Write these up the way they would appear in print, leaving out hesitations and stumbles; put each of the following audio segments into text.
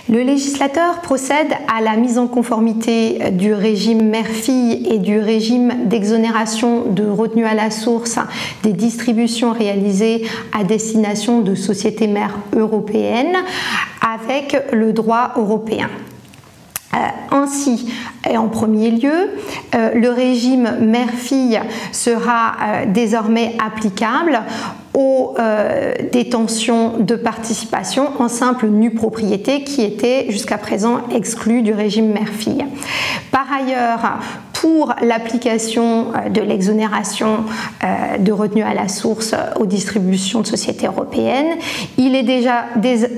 Le législateur procède à la mise en conformité du régime mère-fille et du régime d'exonération de retenue à la source des distributions réalisées à destination de sociétés mères européennes avec le droit européen. Ainsi, et en premier lieu, le régime mère-fille sera désormais applicable aux détentions de participation en simple nue propriété qui étaient jusqu'à présent exclues du régime mère-fille. Par ailleurs, pour l'application de l'exonération de retenue à la source aux distributions de sociétés européennes, il est déjà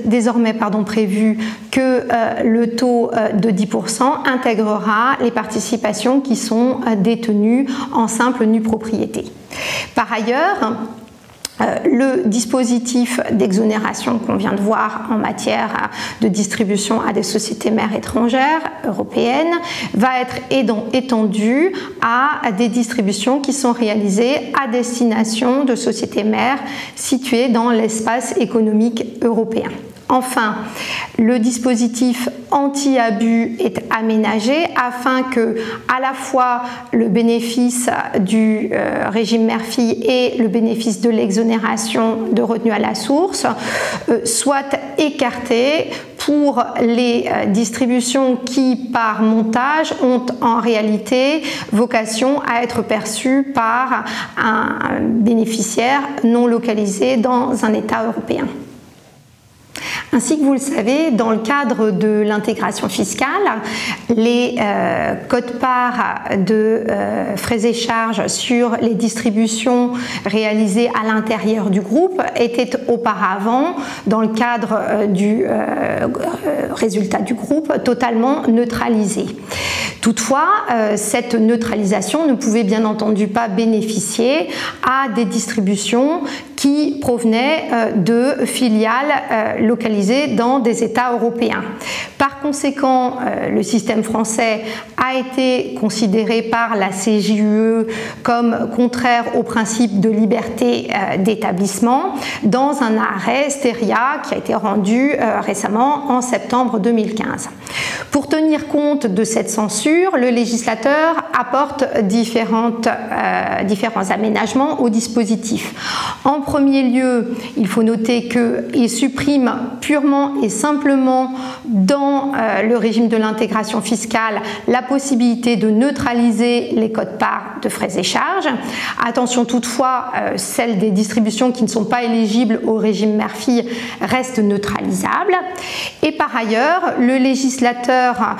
désormais prévu que le taux de 10% intégrera les participations qui sont détenues en simple nue propriété. Par ailleurs, le dispositif d'exonération qu'on vient de voir en matière de distribution à des sociétés mères étrangères européennes va être étendu à des distributions qui sont réalisées à destination de sociétés mères situées dans l'espace économique européen. Enfin, le dispositif anti-abus est aménagé afin que, à la fois, le bénéfice du régime mère-fille et le bénéfice de l'exonération de retenue à la source soient écartés pour les distributions qui, par montage, ont en réalité vocation à être perçues par un bénéficiaire non localisé dans un État européen. Ainsi que vous le savez, dans le cadre de l'intégration fiscale, les quotes-parts de frais et charges sur les distributions réalisées à l'intérieur du groupe étaient auparavant, dans le cadre du résultat du groupe, totalement neutralisées. Toutefois, cette neutralisation ne pouvait bien entendu pas bénéficier à des distributions qui provenaient de filiales localisées dans des États européens. Par conséquent, le système français a été considéré par la CJUE comme contraire au principe de liberté d'établissement dans un arrêt Steria qui a été rendu récemment en septembre 2015. Pour tenir compte de cette censure, le législateur apporte différents aménagements au dispositif. En premier lieu, il faut noter qu'il supprime purement et simplement dans le régime de l'intégration fiscale la possibilité de neutraliser les quotes-parts de frais et charges. Attention toutefois, celles des distributions qui ne sont pas éligibles au régime mère-fille restent neutralisables. Et par ailleurs, le législateur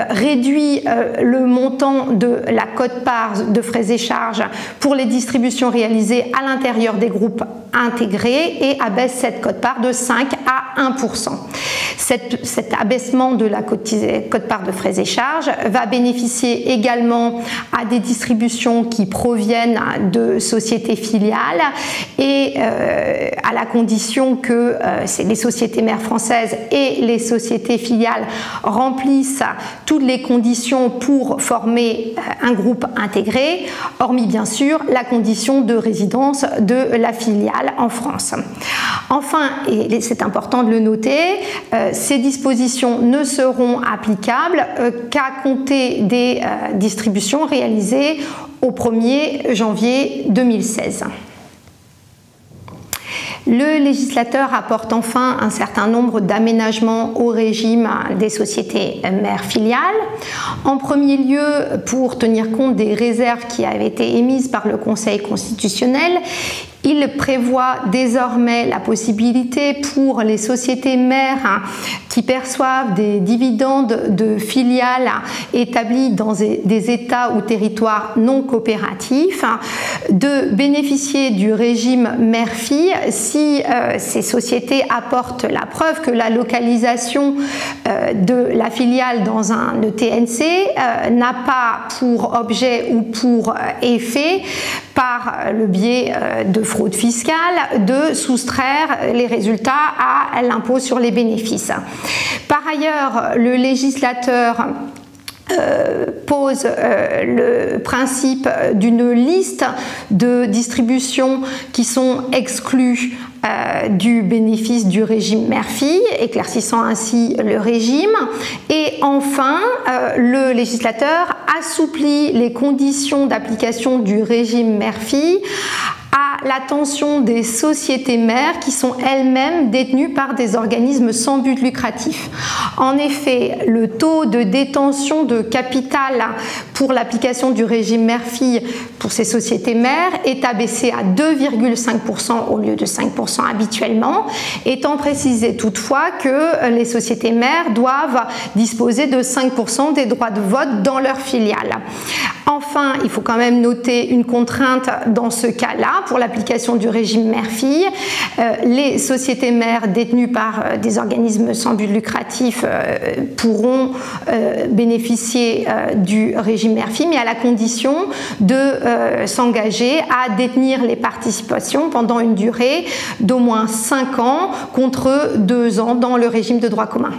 réduit le montant de la quote-part de frais et charges pour les distributions réalisées à l'intérieur des groupes intégrés et abaisse cette quote-part de 5 à 1%. Cet abaissement de la quote-part de frais et charges va bénéficier également à des distributions qui proviennent de sociétés filiales et à la condition que les sociétés mères françaises et les sociétés filiales remplissent toutes les conditions pour former un groupe intégré, hormis bien sûr la condition de résidence de la filiale en France. Enfin, et c'est important de le noter, ces dispositions ne seront applicables qu'à compter des distributions réalisées au 1er janvier 2016. Le législateur apporte enfin un certain nombre d'aménagements au régime des sociétés mères filiales. En premier lieu, pour tenir compte des réserves qui avaient été émises par le Conseil constitutionnel, il prévoit désormais la possibilité pour les sociétés mères qui perçoivent des dividendes de filiales établies dans des États ou territoires non coopératifs de bénéficier du régime mère-fille si ces sociétés apportent la preuve que la localisation de la filiale dans un ETNC n'a pas pour objet ou pour effet, par le biais de fraude fiscale, de soustraire les résultats à l'impôt sur les bénéfices. Par ailleurs, le législateur pose le principe d'une liste de distributions qui sont exclues du bénéfice du régime mère-fille, éclaircissant ainsi le régime. Et enfin, le législateur assouplit les conditions d'application du régime mère-fille à l'attention des sociétés mères qui sont elles-mêmes détenues par des organismes sans but lucratif. En effet, le taux de détention de capital pour l'application du régime mère-fille pour ces sociétés mères est abaissé à 2,5% au lieu de 5% habituellement, étant précisé toutefois que les sociétés mères doivent disposer de 5% des droits de vote dans leur filiale. Enfin, il faut quand même noter une contrainte dans ce cas-là pour l'application du régime mère-fille. Les sociétés mères détenues par des organismes sans but lucratif pourront bénéficier du régime mère-fille, mais à la condition de s'engager à détenir les participations pendant une durée d'au moins 5 ans contre 2 ans dans le régime de droit commun.